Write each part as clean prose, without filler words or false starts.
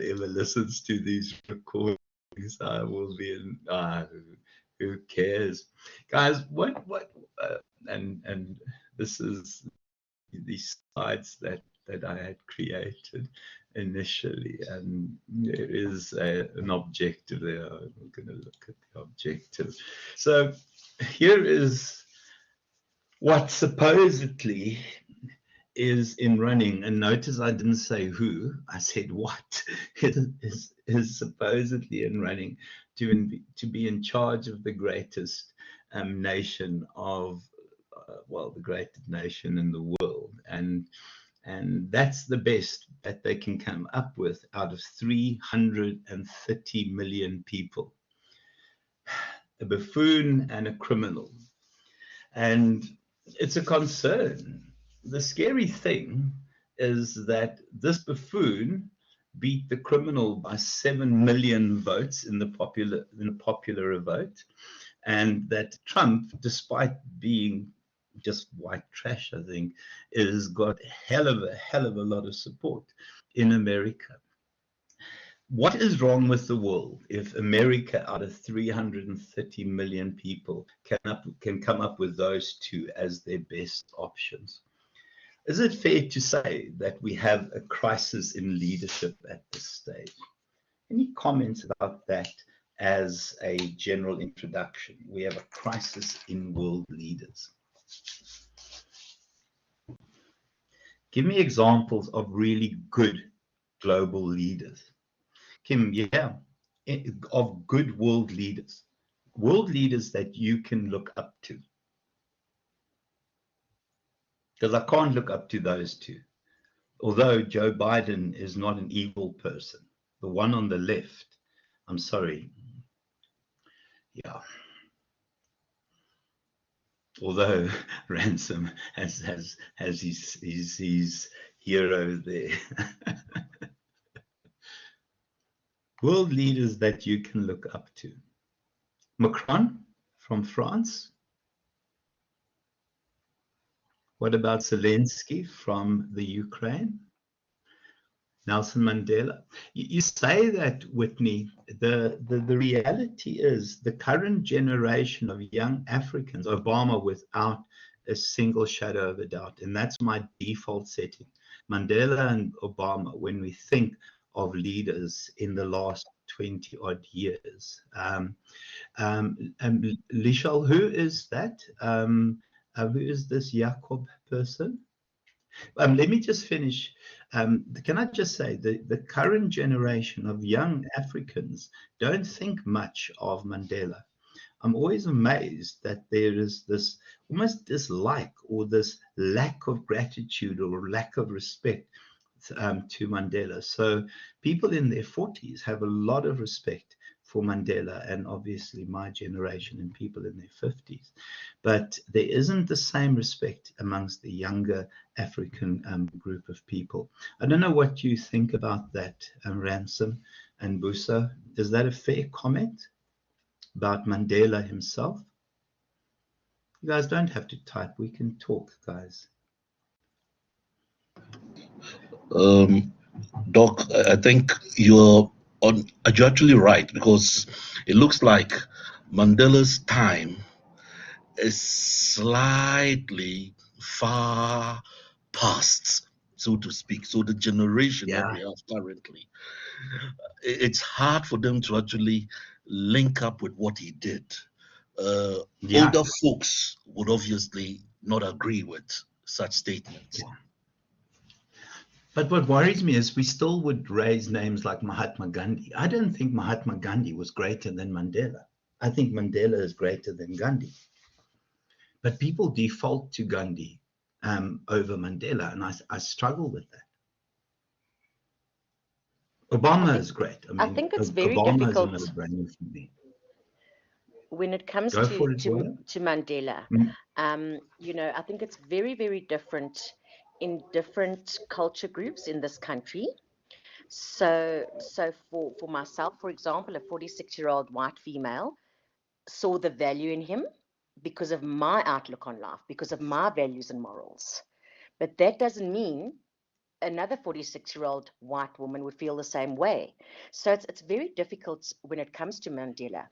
ever listens to these recordings, I will be in. Who cares, guys? And this is the slides that I had created initially, and there is an objective there. I'm going to look at the objective. So here is what supposedly is in running, and notice I didn't say who, I said what is supposedly in running to be in charge of the greatest nation of well, the greatest nation in the world, and that's the best that they can come up with out of 330 million people. A buffoon and a criminal, and it's a concern. The scary thing is that this buffoon beat the criminal by 7 million votes in the popular vote, and that Trump, despite being just white trash, I think, has got a hell of a lot of support in America. What is wrong with the world if America, out of 330 million people, can come up with those two as their best options? Is it fair to say that we have a crisis in leadership at this stage? Any comments about that as a general introduction? We have a crisis in world leaders. Give me examples of really good global leaders. Kim, yeah, of good world leaders that you can look up to. Because I can't look up to those two. Although Joe Biden is not an evil person. The one on the left, I'm sorry. Yeah. Although Ransom has his hero there. World leaders that you can look up to. Macron from France. What about Zelensky from the Ukraine? Nelson Mandela. You say that, Whitney. The reality is the current generation of young Africans, Obama without a single shadow of a doubt, and that's my default setting. Mandela and Obama, when we think of leaders in the last 20 odd years. Lishal, who is that? Who is this Jacob person? Let me just finish. Can I just say the current generation of young Africans don't think much of Mandela. I'm always amazed that there is this almost dislike or this lack of gratitude or lack of respect to Mandela. So people in their 40s have a lot of respect for Mandela, and obviously my generation and people in their 50s. But there isn't the same respect amongst the younger African group of people. I don't know what you think about that, Ransom and Busa. Is that a fair comment about Mandela himself? You guys don't have to type. We can talk, guys. Doc, I think you're actually right, because it looks like Mandela's time is slightly far past, so to speak. So the generation that we have currently, it's hard for them to actually link up with what he did. Older folks would obviously not agree with such statements. Yeah. But what worries me is we still would raise names like Mahatma Gandhi. I don't think Mahatma Gandhi was greater than Mandela. I think Mandela is greater than Gandhi. But people default to Gandhi over Mandela, and I struggle with that. Obama is great. I think it's very Obama difficult is a no-brainer for me. When it comes to Mandela. You know, I think it's very, very different in different culture groups in this country. So for myself, for example, a 46-year-old white female saw the value in him because of my outlook on life, because of my values and morals. But that doesn't mean another 46-year-old white woman would feel the same way. So it's very difficult when it comes to Mandela.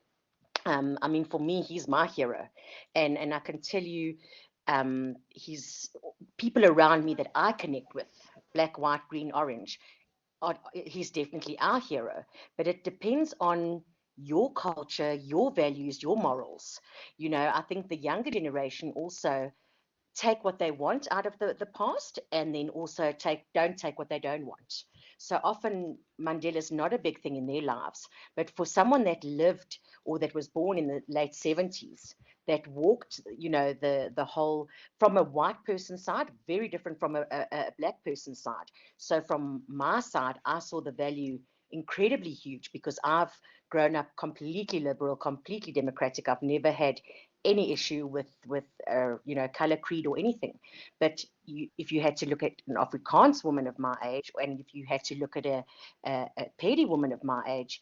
I mean, for me, he's my hero, and I can tell you, he's people around me that I connect with, black, white, green, orange. He's definitely our hero, but it depends on your culture, your values, your morals. I think the younger generation also take what they want out of the past, and then also don't take what they don't want. So often Mandela's not a big thing in their lives, but for someone that lived or that was born in the late 70s, that walked, the whole, from a white person's side, very different from a black person's side. So from my side, I saw the value incredibly huge, because I've grown up completely liberal, completely democratic. I've never had any issue with color, creed, or anything. But if you had to look at an Afrikaans woman of my age, and if you had to look at a Pedi woman of my age,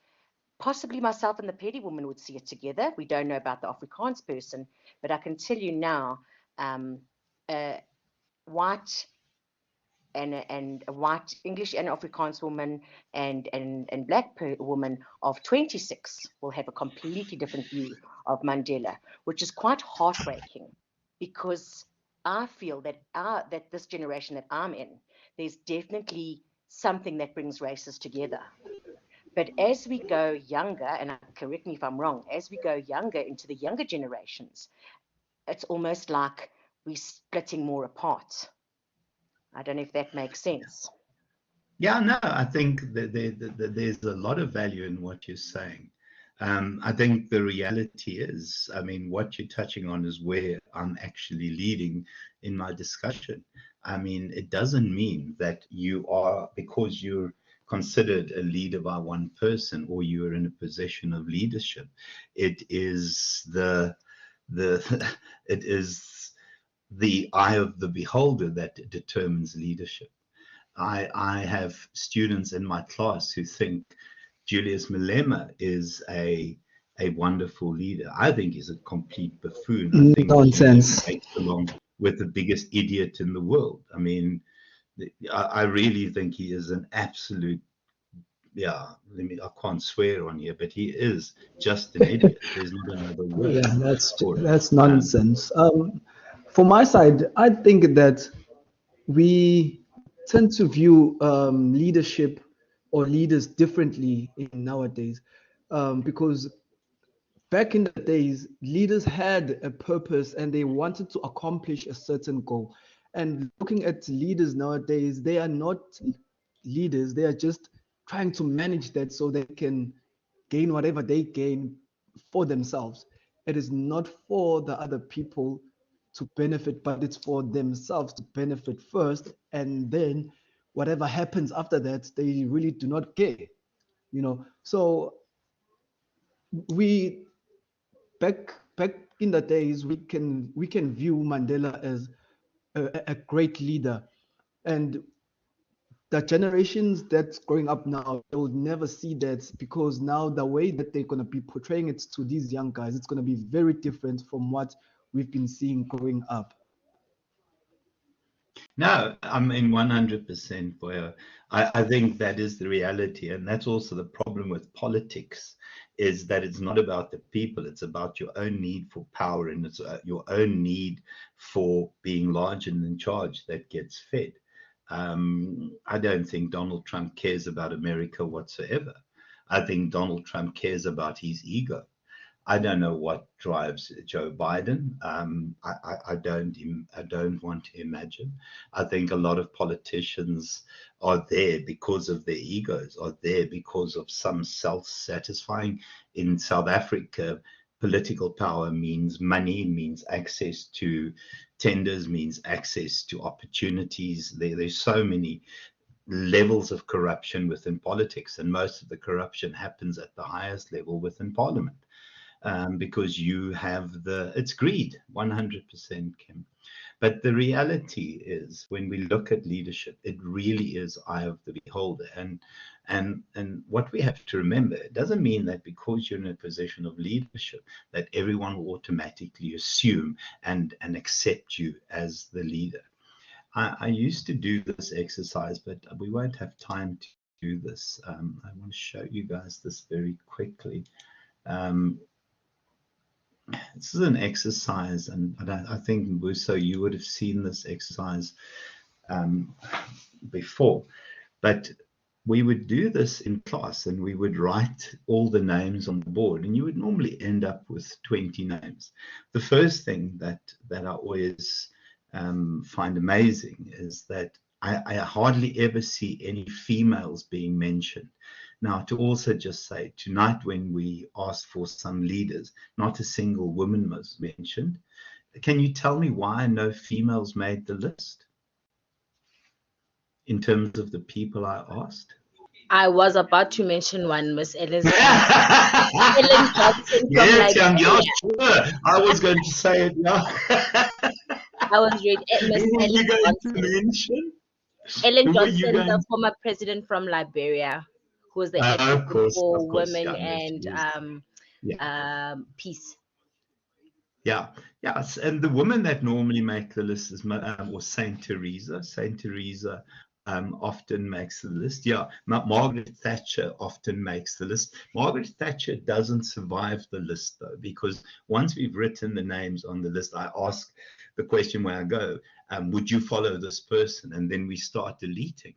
possibly myself and the Pedi woman would see it together. We don't know about the Afrikaans person, but I can tell you now, white and a white English and Afrikaans woman and black woman of 26 will have a completely different view of Mandela, which is quite heartbreaking, because I feel that this generation that I'm in, there's definitely something that brings races together. But as we go younger, and correct me if I'm wrong, as we go younger into the younger generations, it's almost like we're splitting more apart. I don't know if that makes sense. Yeah, no, I think that there's a lot of value in what you're saying. I think the reality is, I mean, what you're touching on is where I'm actually leading in my discussion. I mean, it doesn't mean that you are, because you're considered a leader by one person, or you're in a position of leadership. It is it is the eye of the beholder that determines leadership. I have students in my class who think Julius Malema is a wonderful leader. I think he's a complete buffoon. I think Nonsense. he gets along with the biggest idiot in the world. I mean, I really think he is an absolute, I can't swear on here, but he is just an idiot. There's not another word Yeah, for it. that's nonsense. For my side, I think that we tend to view leadership or leaders differently in nowadays, because back in the days, leaders had a purpose and they wanted to accomplish a certain goal. And looking at leaders nowadays, they are not leaders, they are just trying to manage that so they can gain whatever they gain for themselves. It is not for the other people to benefit, but it's for themselves to benefit first. And then whatever happens after that, they really do not care. So we back in the days, we can view Mandela as a great leader, and the generations that's growing up now, they will never see that, because now the way that they're going to be portraying it to these young guys, it's going to be very different from what we've been seeing growing up. No, I mean 100% for you. I think that is the reality, and that's also the problem with politics, is that it's not about the people, it's about your own need for power, and it's your own need for being large and in charge that gets fed. I don't think Donald Trump cares about America whatsoever. I think Donald Trump cares about his ego. I don't know what drives Joe Biden. I don't want to imagine. I think a lot of politicians are there because of their egos, are there because of some self-satisfying. In South Africa, political power means money, means access to tenders, means access to opportunities. There's so many levels of corruption within politics, and most of the corruption happens at the highest level within parliament. Because you have it's greed, 100%, Kim. But the reality is, when we look at leadership, it really is eye of the beholder. And what we have to remember, it doesn't mean that because you're in a position of leadership, that everyone will automatically assume and accept you as the leader. I used to do this exercise, but we won't have time to do this. I want to show you guys this very quickly. This is an exercise, and I think, Mbuso, you would have seen this exercise before, but we would do this in class, and we would write all the names on the board, and you would normally end up with 20 names. The first thing that I always find amazing is that I hardly ever see any females being mentioned. Now, to also just say, tonight when we asked for some leaders, not a single woman was mentioned. Can you tell me why no females made the list in terms of the people I asked? I was about to mention one, Miss Ellen Johnson from yes, yeah, sure. I was going to say it. Yeah. I was reading Miss Ellen Johnson. Ellen Johnson, the former president from Liberia, who was the advocate for women and peace. Yeah, yes, and the women that normally make the list is was Saint Teresa. Saint Teresa often makes the list. Yeah, Margaret Thatcher often makes the list. Margaret Thatcher doesn't survive the list, though, because once we've written the names on the list, I ask the question where I go, would you follow this person? And then we start deleting.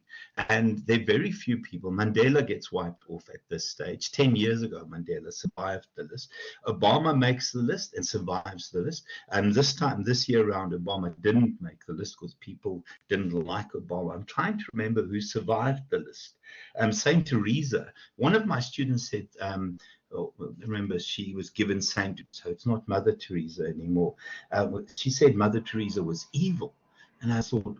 And there are very few people. Mandela gets wiped off at this stage. 10 years ago, Mandela survived the list. Obama makes the list and survives the list. And this year around, Obama didn't make the list because people didn't like Obama. I'm trying to remember who survived the list. Saint Teresa, one of my students said, remember, she was given Saint, so it's not Mother Teresa anymore. She said Mother Teresa was evil. And I thought,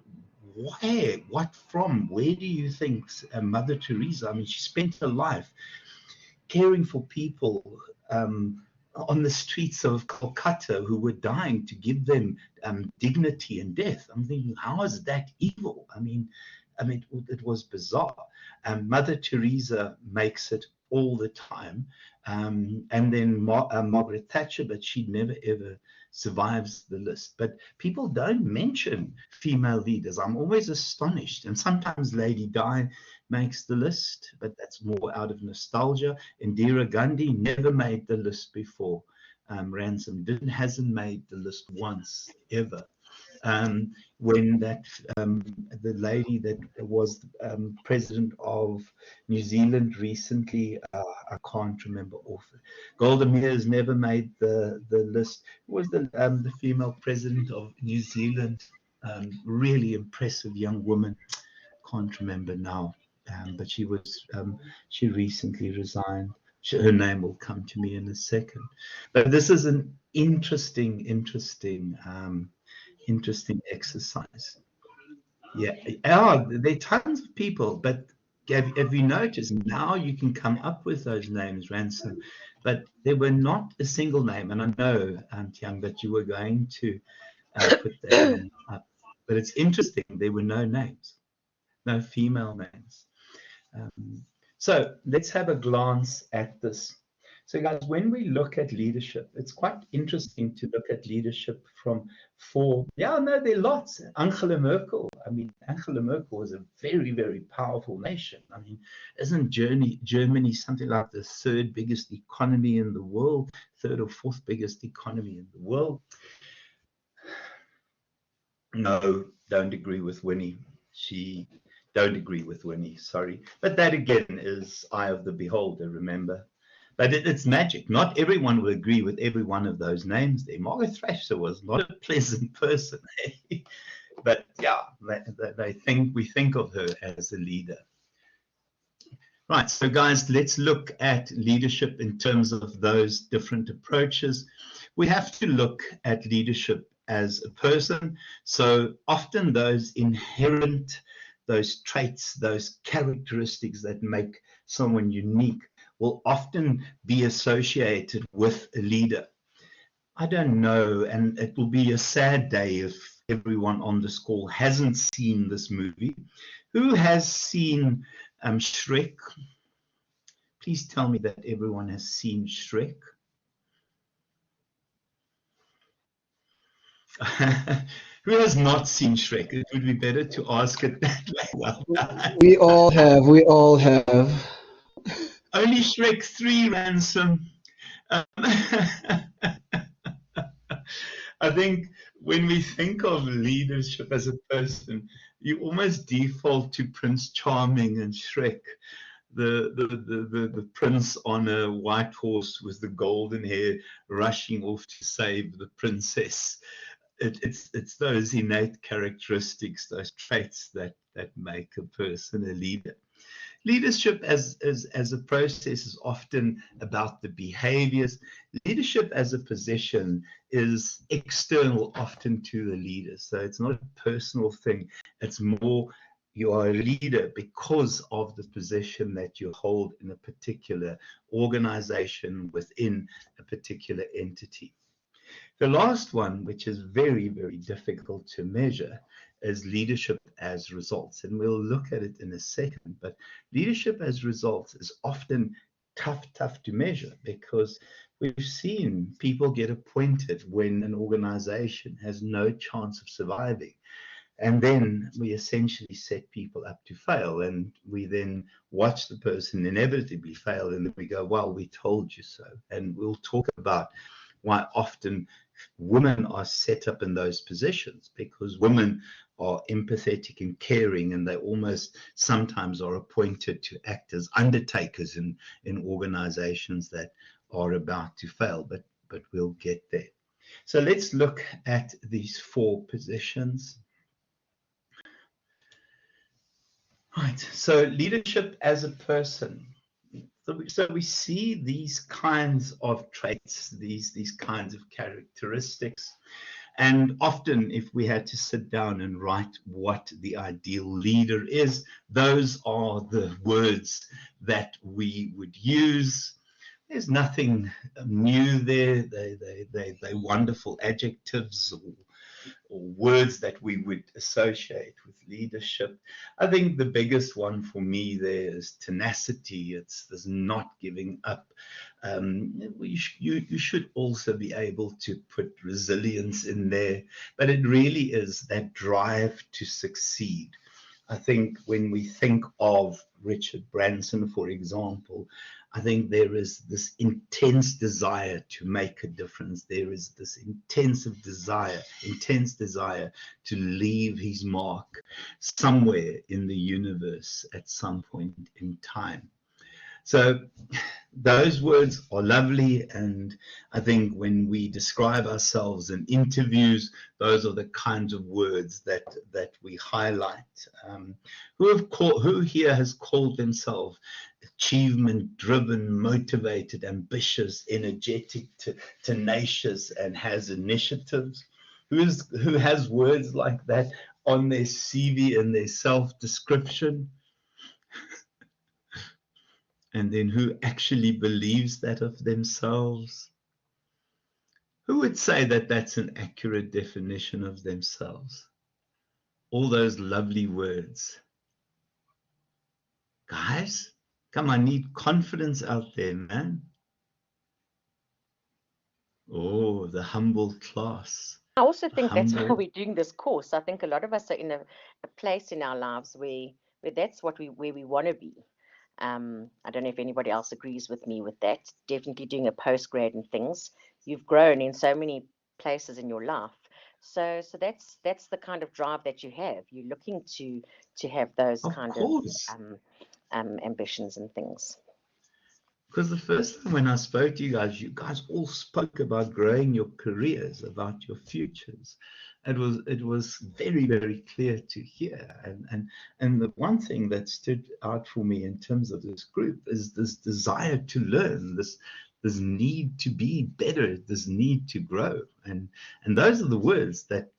what from? Where do you think Mother Teresa, I mean, she spent her life caring for people on the streets of Calcutta who were dying to give them dignity in death. I'm thinking, how is that evil? I mean, it was bizarre. Mother Teresa makes it all the time. And then Margaret Thatcher, but she never ever survives the list. But people don't mention female leaders. I'm always astonished. And sometimes Lady Di makes the list, but that's more out of nostalgia. Indira Gandhi never made the list before. Ransom hasn't made the list once ever. When the lady that was president of New Zealand recently, I can't remember off. Golda Meir's never made the list. Who was the female president of New Zealand? Really impressive young woman. Can't remember now, but she was. She recently resigned. Her name will come to me in a second. But this is an interesting exercise. Yeah, there are tons of people, but have you noticed now you can come up with those names, Ransom, but there were not a single name, and I know, Tiang, that you were going to put that up, but it's interesting, there were no names, no female names. So let's have a glance at this. So guys, when we look at leadership, it's quite interesting to look at leadership from there are lots. Angela Merkel, Angela Merkel was a very, very powerful nation. I mean, isn't Germany something like the third biggest economy in the world, third or fourth biggest economy in the world? No, don't agree with Winnie. Don't agree with Winnie, sorry. But that again is eye of the beholder, remember? But it's magic. Not everyone will agree with every one of those names there. Margaret Thatcher was not a pleasant person. But yeah, we think of her as a leader. Right, so guys, let's look at leadership in terms of those different approaches. We have to look at leadership as a person. So often those inherent, those traits, those characteristics that make someone unique will often be associated with a leader. I don't know, and it will be a sad day if everyone on this call hasn't seen this movie. Who has seen Shrek? Please tell me that everyone has seen Shrek. Who has not seen Shrek? It would be better to ask it that way. Well done. We all have. We all have. Only Shrek 3, Ransom. I think when we think of leadership as a person, you almost default to Prince Charming and Shrek, the prince on a white horse with the golden hair rushing off to save the princess. It's those innate characteristics, those traits that make a person a leader. Leadership as a process is often about the behaviors. Leadership as a position is external often to the leader. So it's not a personal thing. It's more you are a leader because of the position that you hold in a particular organization within a particular entity. The last one, which is very, very difficult to measure, is leadership as results. And we'll look at it in a second. But leadership as results is often tough to measure because we've seen people get appointed when an organization has no chance of surviving. And then we essentially set people up to fail. And we then watch the person inevitably fail. And then we go, well, we told you so. And we'll talk about why often women are set up in those positions, because women are empathetic and caring, and they almost sometimes are appointed to act as undertakers in organizations that are about to fail, but we'll get there. So let's look at these 4 positions. Right, so leadership as a person. So we see these kinds of traits, these kinds of characteristics. And often if we had to sit down and write what the ideal leader is, those are the words that we would use. There's nothing new there. They're wonderful adjectives or words that we would associate with leadership. I think the biggest one for me there is tenacity. It's this not giving up. You should also be able to put resilience in there, but it really is that drive to succeed. I think when we think of Richard Branson, for example, I think there is this intense desire to make a difference. There is this intense desire to leave his mark somewhere in the universe at some point in time. So those words are lovely, and I think when we describe ourselves in interviews, those are the kinds of words that we highlight. Who here has called themselves achievement-driven, motivated, ambitious, energetic, tenacious, and has initiatives? Who has words like that on their CV and their self-description? And then who actually believes that of themselves? Who would say that that's an accurate definition of themselves? All those lovely words. Guys, come on, I need confidence out there, man. Oh, the humble class. I also think that's why we're doing this course. I think a lot of us are in a place in our lives where that's where we want to be. I don't know if anybody else agrees with me with that. Definitely doing a postgrad and things. You've grown in so many places in your life. So that's the kind of drive that you have. You're looking to have those kind of ambitions and things. Because the first time when I spoke to you guys all spoke about growing your careers, about your futures. It was very, very clear to hear. And the one thing that stood out for me in terms of this group is this desire to learn, this need to be better, this need to grow. And those are the words that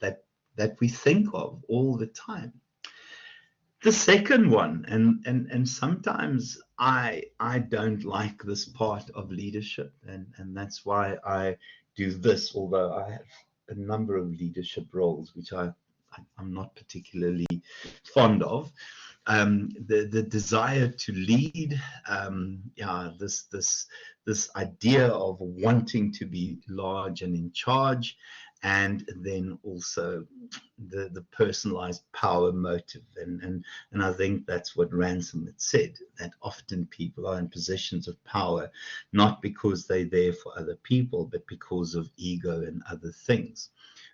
we think of all the time. The second one, and sometimes I don't like this part of leadership, and that's why I do this, although I have a number of leadership roles, which I'm not particularly fond of. The desire to lead, this idea of wanting to be large and in charge, and then also the personalized power motive. And I think that's what Ransom had said, that often people are in positions of power, not because they're there for other people, but because of ego and other things.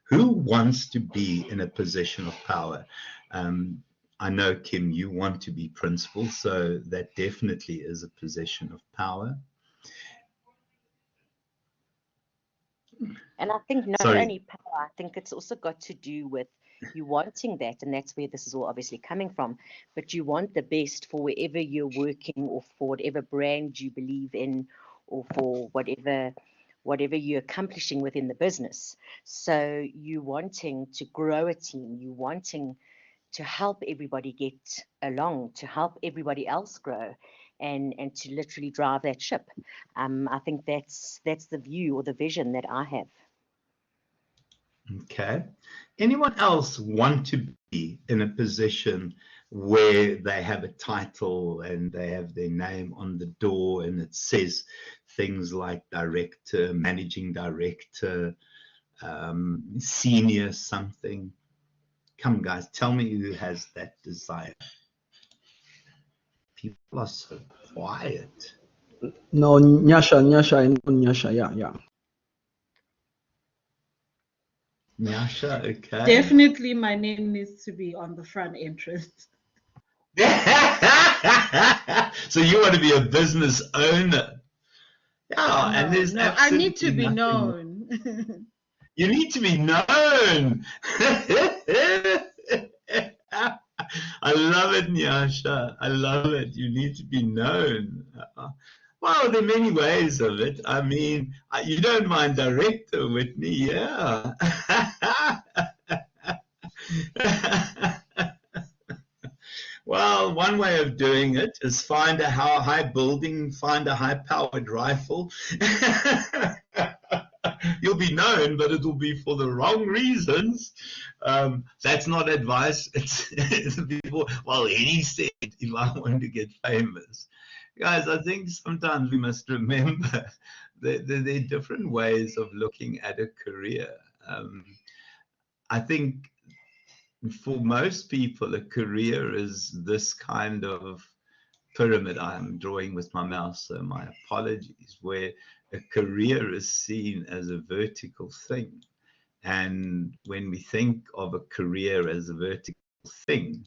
Who wants to be in a position of power? I know, Kim, you want to be principal, so that definitely is a position of power. And I think not only power, I think it's also got to do with you wanting that, and that's where this is all obviously coming from. But you want the best for wherever you're working, or for whatever brand you believe in, or for whatever you're accomplishing within the business. So you wanting to grow a team, you wanting to help everybody get along, to help everybody else grow, and to literally drive that ship. I think that's the view or the vision that I have. Okay. Anyone else want to be in a position where they have a title and they have their name on the door and it says things like director, managing director, senior something? Come, guys, tell me who has that desire. People are so quiet. No, Nyasha, yeah. Nyasha, okay. Definitely my name needs to be on the front entrance. So you want to be a business owner? Yeah, and there's I need to be known. You need to be known. I love it, Nyasha. I love it. You need to be known. Well, there are many ways of it. I mean, you don't mind director, Whitney, yeah. Well, one way of doing it is find a high building, find a high-powered rifle. You'll be known, but it will be for the wrong reasons. That's not advice. It's people. Well, he said, if I want to get famous. Guys, I think sometimes we must remember that there are different ways of looking at a career. I think for most people, a career is this kind of pyramid I'm drawing with my mouse, so my apologies, where a career is seen as a vertical thing. And when we think of a career as a vertical thing,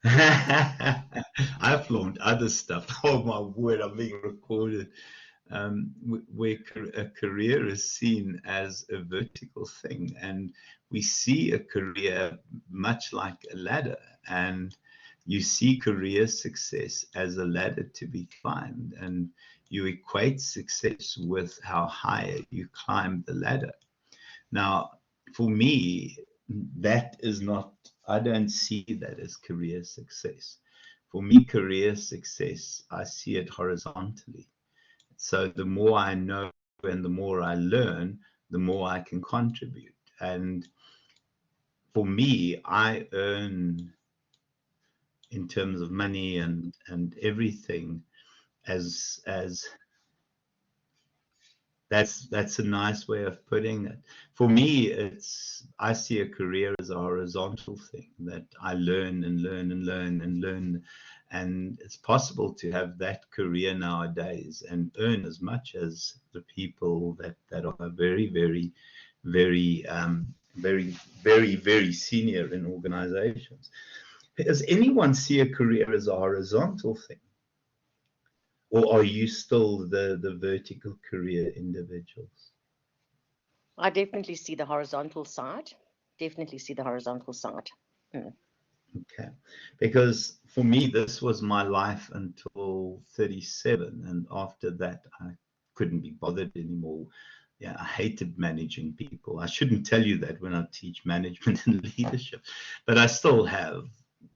I've learned other stuff. Oh my word, I'm being recorded. Where a career is seen as a vertical thing, and we see a career much like a ladder, and you see career success as a ladder to be climbed, and you equate success with how high you climb the ladder. Now, for me, that is not, I don't see that as career success. For me, career success, I see it horizontally. So the more I know and the more I learn, the more I can contribute. And for me, I earn in terms of money and everything as that's a nice way of putting it. For me, I see a career as a horizontal thing that I learn and learn and learn and learn. And it's possible to have that career nowadays and earn as much as the people that are very, very, very, very, very, very senior in organizations. Does anyone see a career as a horizontal thing? Or are you still the vertical career individuals? I definitely see the horizontal side. Definitely see the horizontal side. Okay, because for me, this was my life until 37, and after that, I couldn't be bothered anymore. Yeah, I hated managing people. I shouldn't tell you that when I teach management and leadership, but I still have.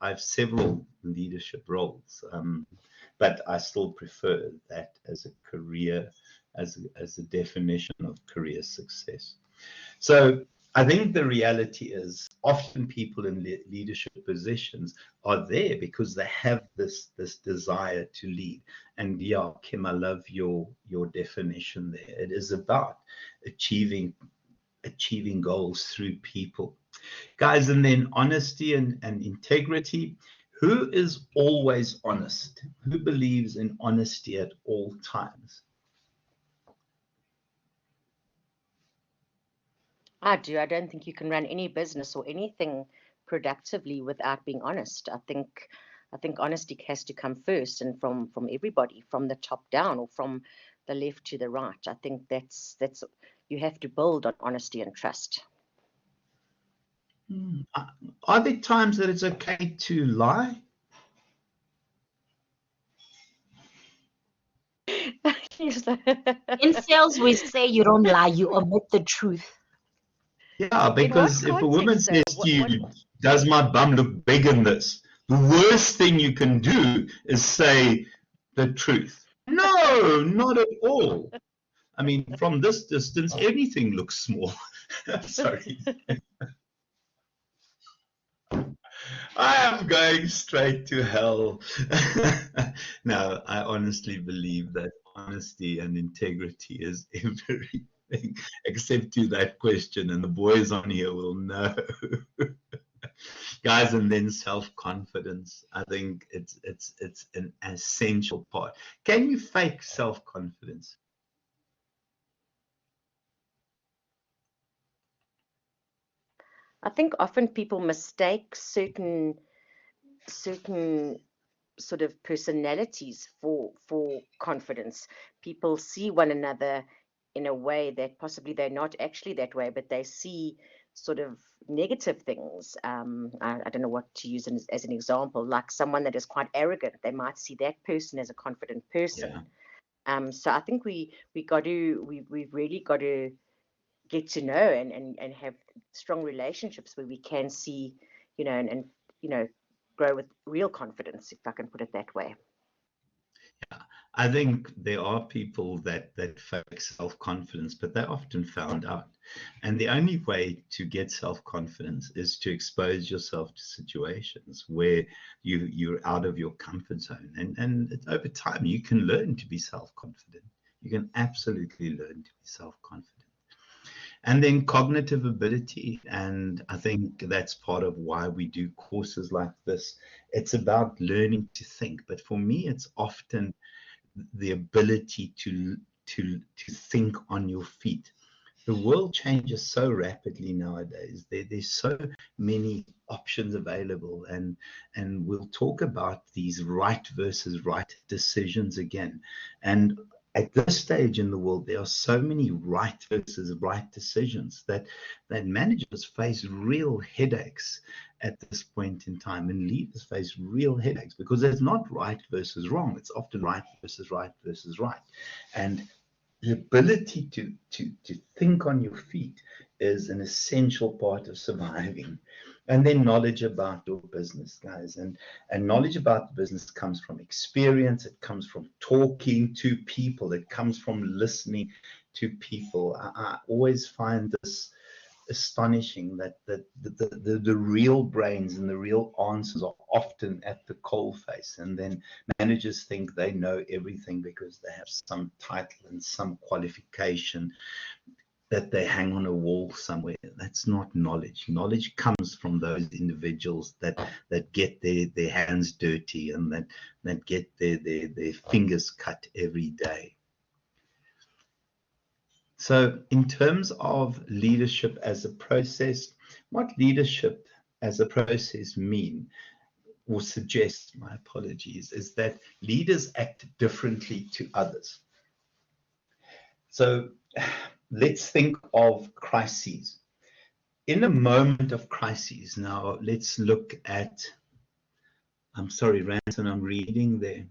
I have several leadership roles, but I still prefer that as a career, as a definition of career success. So I think the reality is often people in leadership positions are there because they have this desire to lead. And yeah, Kim, I love your definition there. It is about achieving goals through people, guys. And then honesty and integrity. Who is always honest? Who believes in honesty at all times? I do. I don't think you can run any business or anything productively without being honest. I think honesty has to come first, and from everybody, from the top down or from the left to the right. I think that's you have to build on honesty and trust. Are there times that it's okay to lie? In sales, we say you don't lie, you omit the truth. Yeah, because if a woman says to you, does my bum look big in this? The worst thing you can do is say the truth. No, not at all. I mean, from this distance, anything looks small. Sorry. I am going straight to hell. No, I honestly believe that honesty and integrity is everything, except to that question, and the boys on here will know. Guys, and then self-confidence. I think it's an essential part. Can you fake self-confidence? I think often people mistake certain sort of personalities for confidence. People see one another in a way that possibly they're not actually that way, but they see sort of negative things. I don't know what to use as an example. Like someone that is quite arrogant, they might see that person as a confident person. Yeah. So I think we've really got to get to know and have strong relationships where we can see, and grow with real confidence, if I can put it that way. Yeah, I think there are people that fake self-confidence, but they're often found out. And the only way to get self-confidence is to expose yourself to situations where you're out of your comfort zone. And over time, you can learn to be self-confident. You can absolutely learn to be self-confident. And then cognitive ability. And I think that's part of why we do courses like this. It's about learning to think. But for me, it's often the ability to think on your feet. The world changes so rapidly nowadays. There's so many options available. And we'll talk about these right versus right decisions again. And at this stage in the world, there are so many right versus right decisions that managers face real headaches at this point in time, and leaders face real headaches because it's not right versus wrong. It's often right versus right versus right. And the ability to think on your feet is an essential part of surviving. And then knowledge about your business, guys. And knowledge about the business comes from experience. It comes from talking to people. It comes from listening to people. I always find this astonishing that the real brains and the real answers are often at the coalface, and then managers think they know everything because they have some title and some qualification that they hang on a wall somewhere. That's not knowledge. Knowledge comes from those individuals that get their hands dirty and that get their fingers cut every day. So in terms of leadership as a process, what leadership as a process mean or suggest, my apologies, is that leaders act differently to others. So let's think of crises. In a moment of crises, now let's look at, I'm sorry, Ranson, I'm reading there.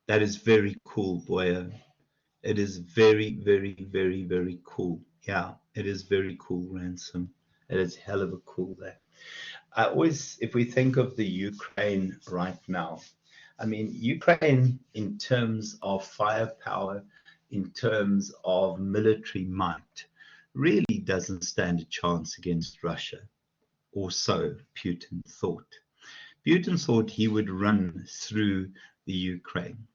That is very cool, Boya. It is very, very, very, very cool. Yeah, it is very cool, Ransom. It is hell of a cool there. I always, if we think of the Ukraine right now, I mean, Ukraine in terms of firepower, in terms of military might, really doesn't stand a chance against Russia, or so Putin thought. Putin thought he would run through the Ukraine.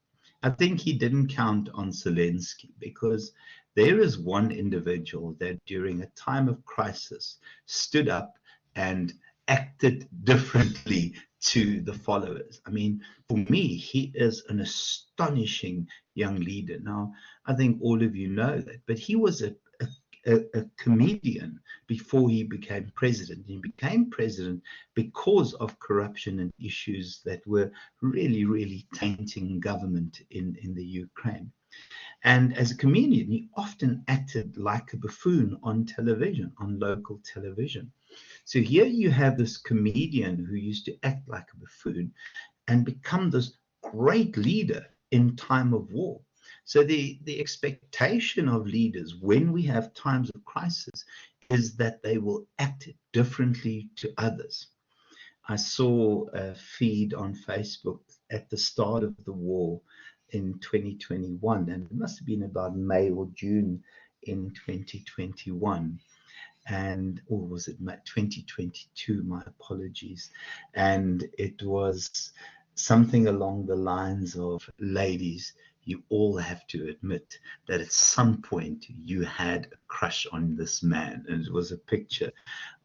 I think he didn't count on Zelensky, because there is one individual that during a time of crisis stood up and acted differently to the followers. I mean, for me, he is an astonishing young leader. Now, I think all of you know that, but he was a comedian before he became president. He became president because of corruption and issues that were really, really tainting government in the Ukraine. And as a comedian, he often acted like a buffoon on television, on local television. So here you have this comedian who used to act like a buffoon and become this great leader in time of war. So the expectation of leaders when we have times of crisis is that they will act differently to others. I saw a feed on Facebook at the start of the war in 2021, and it must have been about May or June in 2021. Or was it 2022? My apologies. And it was something along the lines of, ladies, you all have to admit that at some point you had a crush on this man. And it was a picture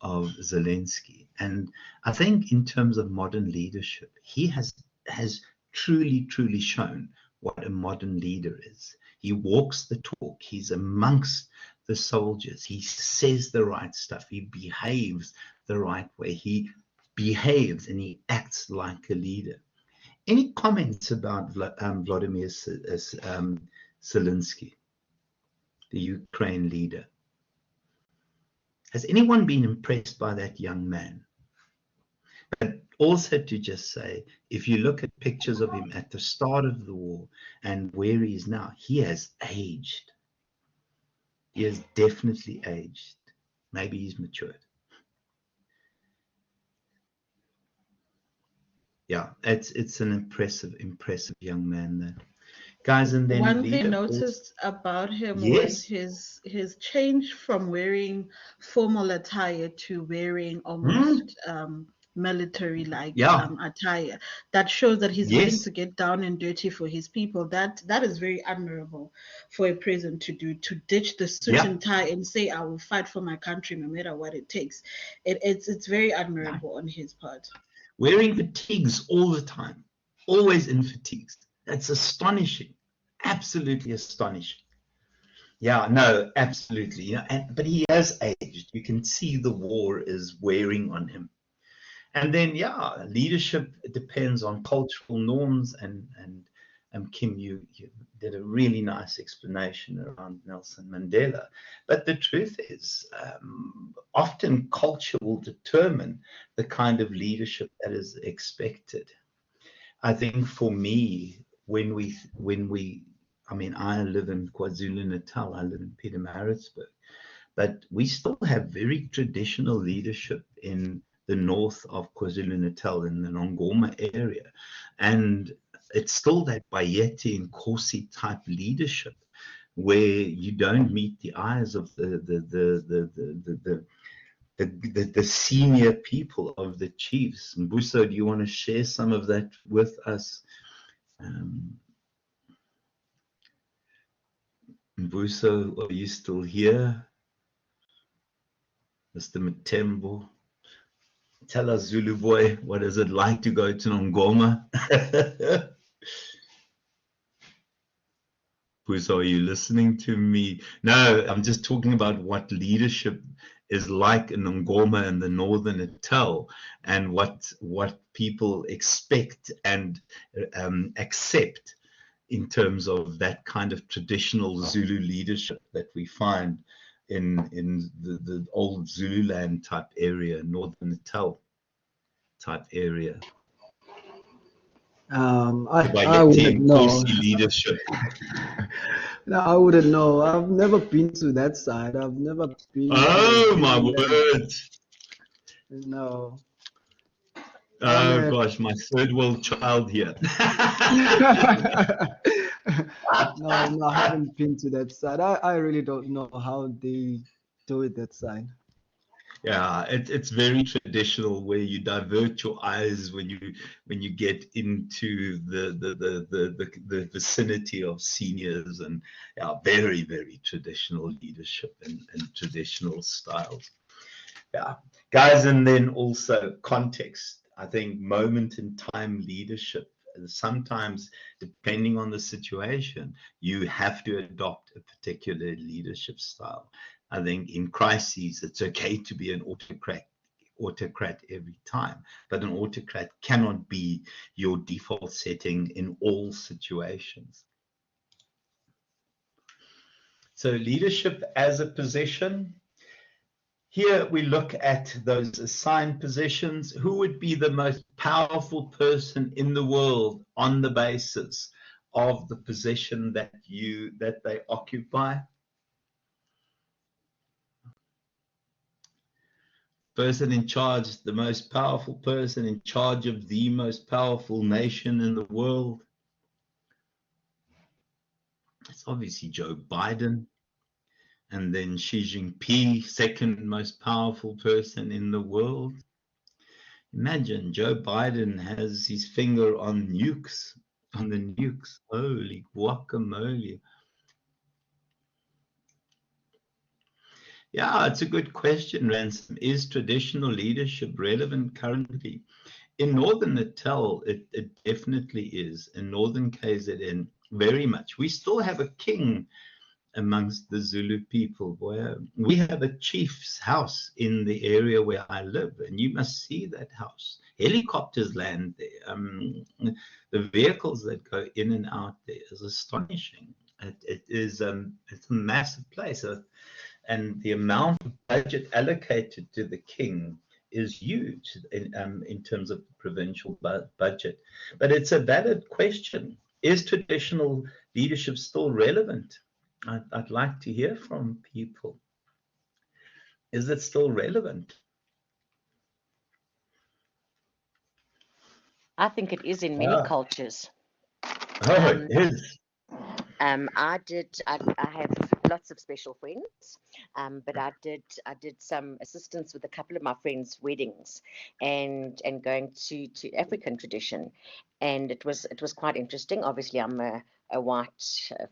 of Zelensky. And I think in terms of modern leadership, he has truly, truly shown what a modern leader is. He walks the talk. He's amongst the soldiers. He says the right stuff. He behaves the right way. He behaves and he acts like a leader. Any comments about Vladimir Zelensky, the Ukraine leader? Has anyone been impressed by that young man? But also to just say, if you look at pictures of him at the start of the war and where he is now, he has aged. He has definitely aged. Maybe he's matured. Yeah, it's an impressive young man there. Guys, and then one thing noticed about him was his change from wearing formal attire to wearing almost military-like attire. That shows that he's willing to get down and dirty for his people. That is very admirable for a president to do, to ditch the suit and tie and say, I will fight for my country no matter what it takes. It's very admirable on his part. Wearing fatigues all the time, always in fatigues. That's astonishing, absolutely astonishing. Yeah, no, absolutely. You know, but he has aged. You can see the war is wearing on him. And then, leadership depends on cultural norms. And Kim, you did a really nice explanation around Nelson Mandela. But the truth is, often culture will determine the kind of leadership that is expected. I think for me, when we, I mean, I live in KwaZulu-Natal, I live in Pietermaritzburg, but we still have very traditional leadership in the north of KwaZulu-Natal, in the Ngoma area. And it's still that Bayeti and Kosi type leadership where you don't meet the eyes of the senior people of the chiefs. Mbuso, do you want to share some of that with us? Mbuso, are you still here? Mr. Matembo, tell us, Zulu boy, what is it like to go to Ngoma? Mbuso, are you listening to me? No, I'm just talking about what leadership is like in Ngoma and the Northern Natal, and what people expect and accept in terms of that kind of traditional Zulu leadership that we find in the old Zululand type area, Northern Natal type area. I wouldn't know. Leadership. No, I wouldn't know. I've never been to that side. I've never been. Oh my word! No. Oh gosh, my third world child here. No, I haven't been to that side. I really don't know how they toward that side. Yeah, it's very traditional where you divert your eyes when you get into the vicinity of seniors, and yeah, very, very traditional leadership and traditional styles. Yeah, guys, and then also context. I think moment in time leadership. Sometimes, depending on the situation, you have to adopt a particular leadership style. I think in crises, it's okay to be an autocrat every time, but an autocrat cannot be your default setting in all situations. So leadership as a position. Here we look at those assigned positions. Who would be the most powerful person in the world on the basis of the position that they occupy? Person in charge, the most powerful person in charge of the most powerful nation in the world. It's obviously Joe Biden. And then Xi Jinping, second most powerful person in the world. Imagine Joe Biden has his finger on the nukes. Holy guacamole. Yeah, it's a good question, Ransom. Is traditional leadership relevant currently? In Northern Natal, it definitely is. In Northern KZN, very much. We still have a king amongst the Zulu people. We have a chief's house in the area where I live, and you must see that house. Helicopters land there. The vehicles that go in and out there is astonishing. It's a massive place, and the amount of budget allocated to the king is huge in terms of the provincial budget. But it's a valid question. Is traditional leadership still relevant? I'd like to hear from people. Is it still relevant? I think it is in many cultures. Oh, it is. I have lots of special friends, but I did some assistance with a couple of my friends' weddings and going to African tradition, and it was quite interesting. Obviously, I'm a white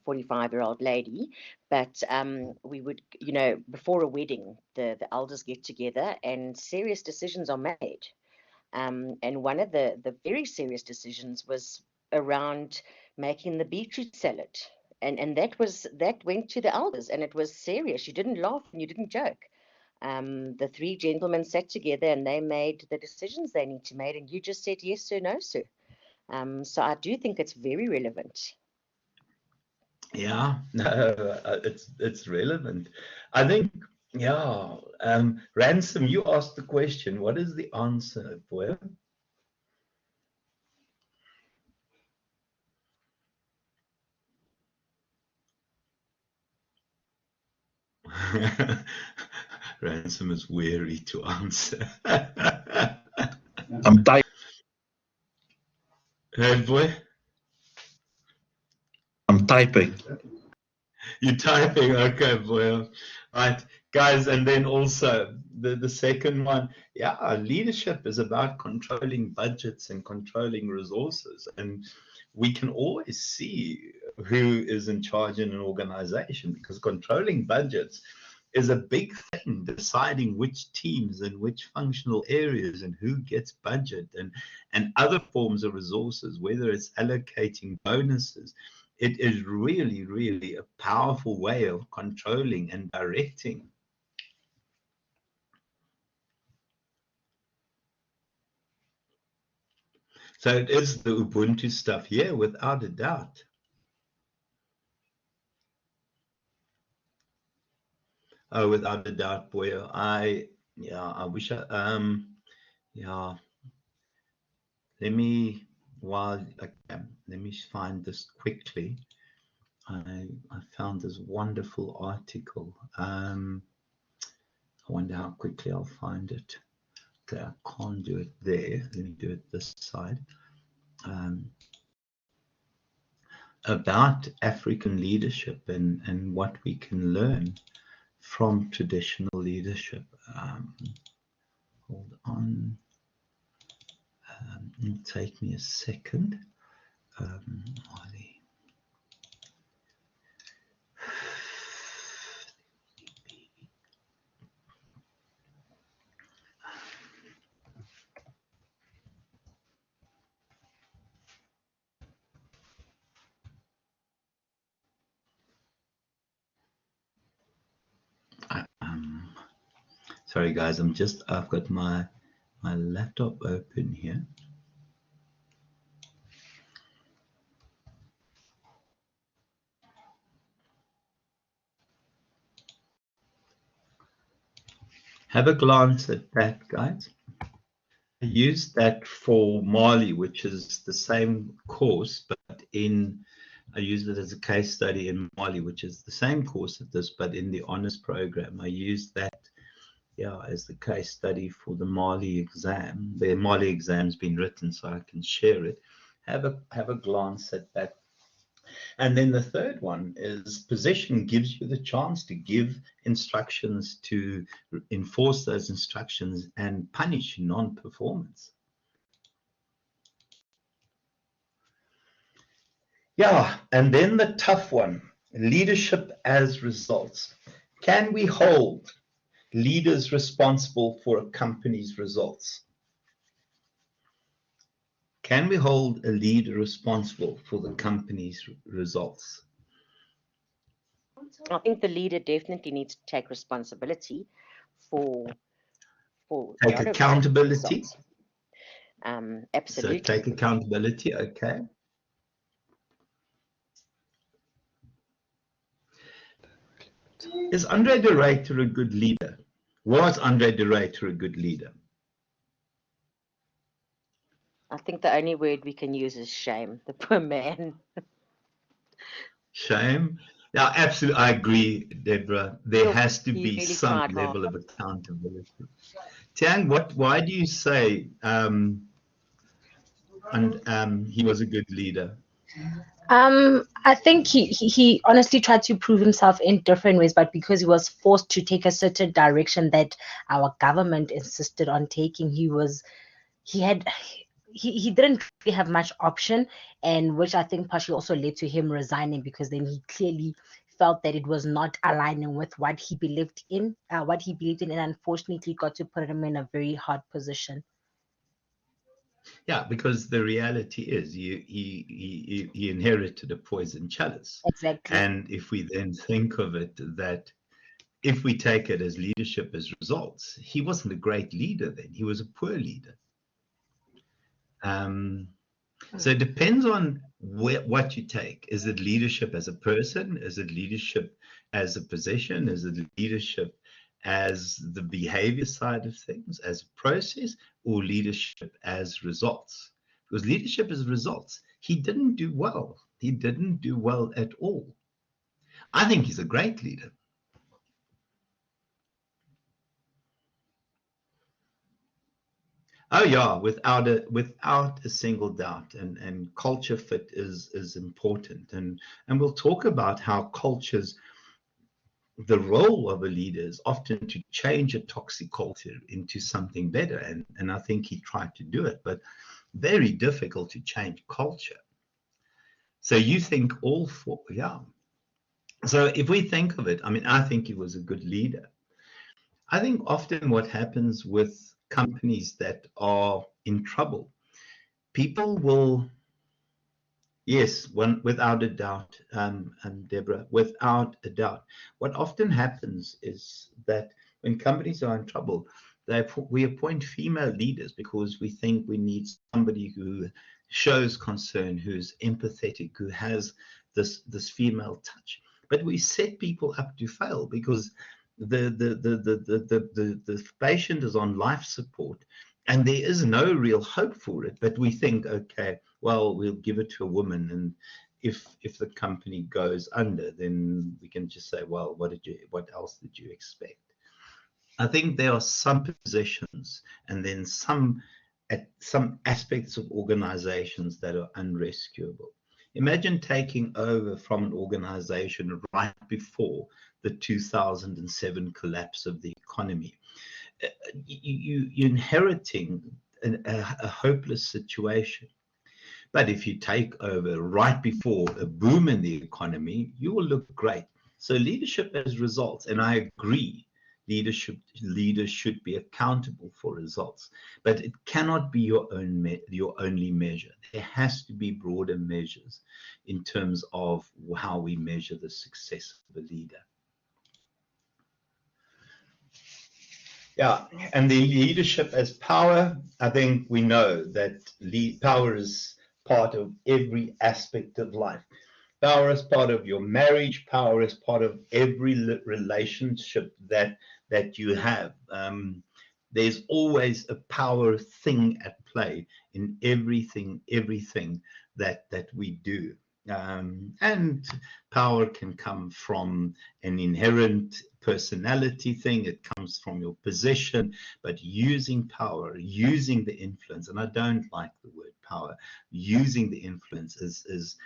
45-year-old lady, but we would, before a wedding, the elders get together and serious decisions are made. And one of the very serious decisions was around making the beetroot salad. And that went to the elders, and it was serious. You didn't laugh and you didn't joke. The three gentlemen sat together and they made the decisions they need to make, and you just said yes sir, no sir. So I do think it's very relevant. Yeah, no, it's relevant. I think, yeah. Ransom, you asked the question. What is the answer, boy? Ransom is weary to answer. I'm typing. Hey, boy? I'm typing. You're typing, okay, boy. Right, guys, and then also the second one, yeah, leadership is about controlling budgets and controlling resources, and we can always see who is in charge in an organization, because controlling budgets is a big thing, deciding which teams and which functional areas and who gets budget and other forms of resources, whether it's allocating bonuses. It is really, really a powerful way of controlling and directing. So it is the Ubuntu stuff, yeah, without a doubt. Oh, without a doubt, boy. I wish yeah. Let me find this quickly. I found this wonderful article. I wonder how quickly I'll find it. Okay, I can't do it there. Let me do it this side. About African leadership and what we can learn from traditional leadership. Hold on. It'll take me a second. Sorry guys, I've got my laptop open here. Have a glance at that, guys. I used that for Mali, which is the same course, but I used it as a case study in Mali, which is the same course as this, but in the honors program. I used that, as the case study for the Mali exam. The Mali exam's been written, so I can share it. Have a glance at that. And then the third one is position gives you the chance to give instructions, to enforce those instructions and punish non-performance. Yeah, and then the tough one, leadership as results. Can we hold leaders responsible for a company's results? Can we hold a leader responsible for the company's results? I think the leader definitely needs to take responsibility for take accountability. Absolutely. So take accountability, okay. Is Andre de Ruyter a good leader? Was Andre de Ruyter a good leader? I think the only word we can use is shame. The poor man. Shame? Yeah, absolutely. I agree, Deborah. There has to be really some level of accountability. Tiang, why do you say he was a good leader? I think he honestly tried to prove himself in different ways, but because he was forced to take a certain direction that our government insisted on taking, he didn't really have much option, and which I think partially also led to him resigning, because then he clearly felt that it was not aligning with what he believed in, and unfortunately got to put him in a very hard position. Yeah, because the reality is he inherited a poison chalice. Exactly. And if we then think of it, that if we take it as leadership as results, he wasn't a great leader then. He was a poor leader. So it depends on what you take. Is it leadership as a person? Is it leadership as a position? Is it leadership as the behavior side of things, as a process, or leadership as results? Because leadership is results. He didn't do well. He didn't do well at all. I think he's a great leader. Oh yeah, without a single doubt, and culture fit is important, and we'll talk about how cultures, the role of a leader is often to change a toxic culture into something better, and I think he tried to do it, but very difficult to change culture. So you think so if we think of it, I mean, I think he was a good leader. I think often what happens with companies that are in trouble, people will, yes, without a doubt, Deborah, without a doubt. What often happens is that when companies are in trouble, we appoint female leaders because we think we need somebody who shows concern, who's empathetic, who has this female touch. But we set people up to fail because the patient is on life support and there is no real hope for it. But we think, okay, well, we'll give it to a woman, and if the company goes under, then we can just say, well, what else did you expect? I think there are some positions and then some aspects of organizations that are unrescuable. Imagine taking over from an organization right before the 2007 collapse of the economy. You're inheriting a hopeless situation. But if you take over right before a boom in the economy, you will look great. So leadership has results, and I agree, leaders should be accountable for results, but it cannot be your only measure. There has to be broader measures in terms of how we measure the success of a leader. Yeah, and the leadership as power, I think we know that power is part of every aspect of life. Power is part of your marriage. Power is part of every relationship that you have. There's always a power thing at play in everything that we do. And power can come from an inherent personality thing. It comes from your position, but using power, using the influence, and I don't like the word power, using the influence is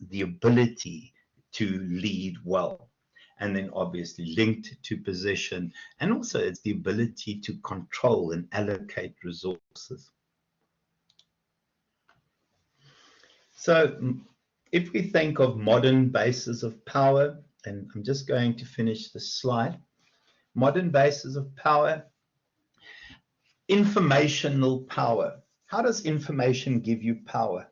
the ability to lead well. And then obviously linked to position, and also it's the ability to control and allocate resources. So if we think of modern bases of power, and I'm just going to finish this slide, modern bases of power, informational power. How does information give you power?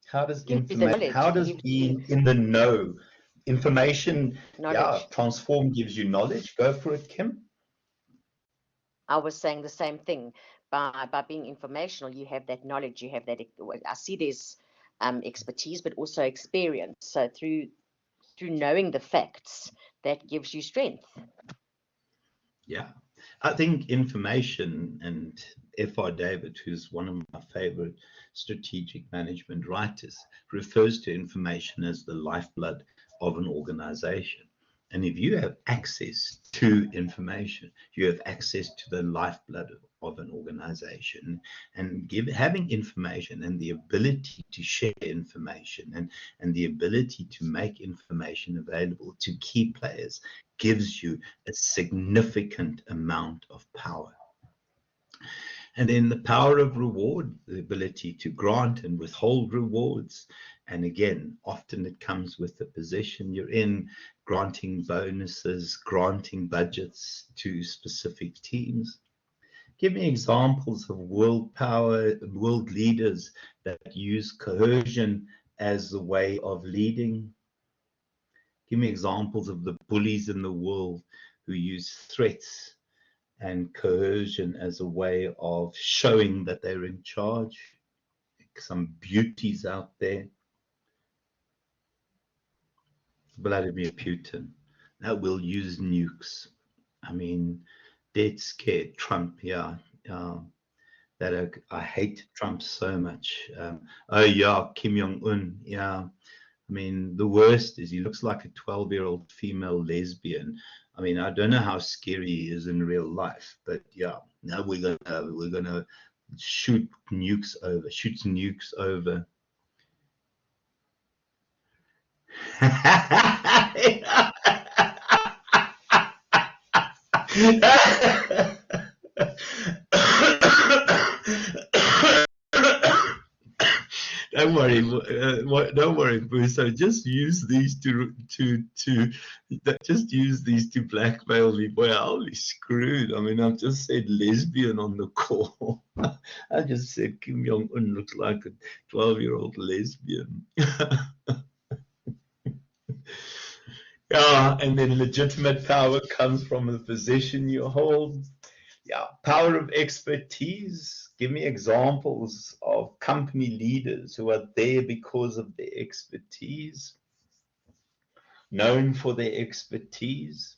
How does information, how does being in the know, information, transform gives you knowledge? Go for it, Kim. I was saying the same thing. By being informational, you have that knowledge, you have that, I see there's expertise, but also experience. So through knowing the facts, that gives you strength. Yeah, I think information, and F.R. David, who's one of my favorite strategic management writers, refers to information as the lifeblood of an organization. And if you have access to information, you have access to the lifeblood of an organization. And having information and the ability to share information and the ability to make information available to key players gives you a significant amount of power. And then the power of reward, the ability to grant and withhold rewards. And again, often it comes with the position you're in, granting bonuses, granting budgets to specific teams. Give me examples of world power, world leaders that use coercion as the way of leading. Give me examples of the bullies in the world who use threats and coercion as a way of showing that they're in charge. Some beauties out there. Vladimir Putin. Now we'll use nukes. I mean, dead scared. Trump, that I hate Trump so much. Kim Jong-un, I mean, the worst is he looks like a 12-year-old female lesbian. I mean, I don't know how scary he is in real life, but now we're gonna shoot nukes over. Don't worry, Boo. So just use these to blackmail me. Boy, I'll be screwed. I mean, I've just said lesbian on the call. I just said Kim Jong-un looks like a 12-year-old lesbian. And then legitimate power comes from the position you hold. Power of expertise. Give me examples of company leaders who are there because of their expertise, known for their expertise.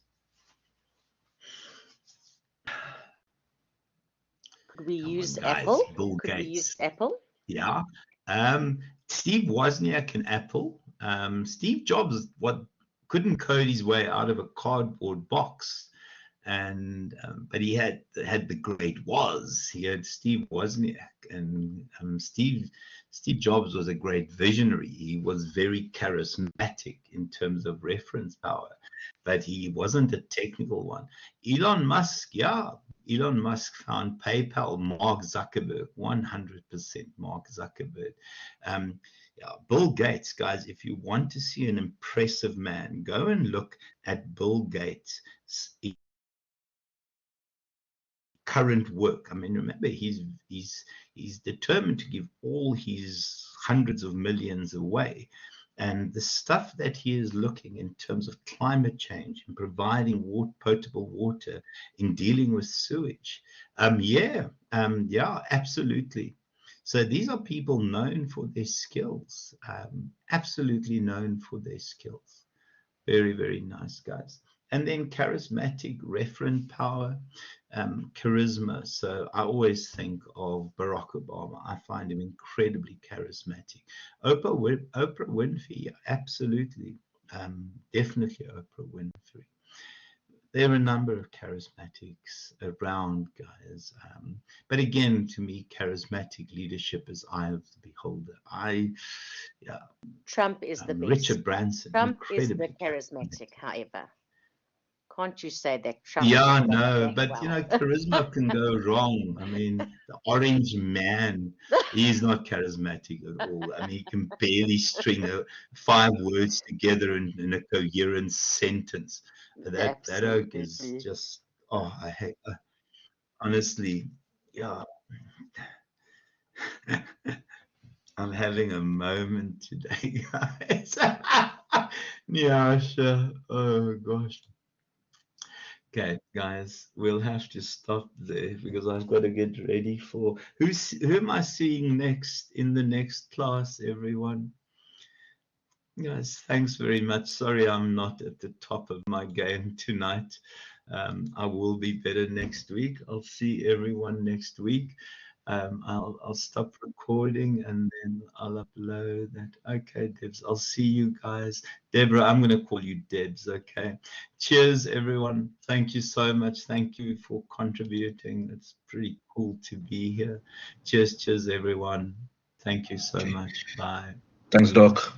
Could we use Apple? Bill Could Gates. we use Apple? Yeah. Steve Wozniak in Apple. Steve Jobs couldn't code his way out of a cardboard box. And but he had the great Woz. He had Steve Wozniak, and Steve Jobs was a great visionary. He was very charismatic in terms of reference power, but he wasn't a technical one. Elon Musk found PayPal. Mark Zuckerberg, 100% Mark Zuckerberg. Bill Gates, guys, if you want to see an impressive man, go and look at Bill Gates' current work. I mean, remember, he's determined to give all his hundreds of millions away. And the stuff that he is looking in terms of climate change and providing potable water, in dealing with sewage. Absolutely. So these are people known for their skills, absolutely known for their skills. Very, very nice, guys. And then charismatic, referent power, charisma. So I always think of Barack Obama. I find him incredibly charismatic. Oprah Winfrey, absolutely, definitely Oprah Winfrey. There are a number of charismatics around, guys. But again, to me, charismatic leadership is eye of the beholder. Trump is the best. Richard Branson. Trump is the charismatic, however. Can't you say that Trump? Yeah, no, but well, you know, charisma can go wrong. I mean, the Orange Man, he's not charismatic at all. I mean, he can barely string 5 words together in a coherent sentence. That oak is just, I hate. Honestly, yeah. I'm having a moment today, guys. Yeah, sure. Oh gosh. Okay, guys, we'll have to stop there because I've got to get ready for who am I seeing next in the next class, everyone? Guys, thanks very much. Sorry I'm not at the top of my game tonight. I will be better next week. I'll see everyone next week. I'll stop recording and then I'll upload that. Okay, Debs, I'll see you guys. Deborah, I'm going to call you Debs, okay? Cheers, everyone. Thank you so much. Thank you for contributing. It's pretty cool to be here. Cheers, everyone. Thank you so much. Bye. Thanks, Doc.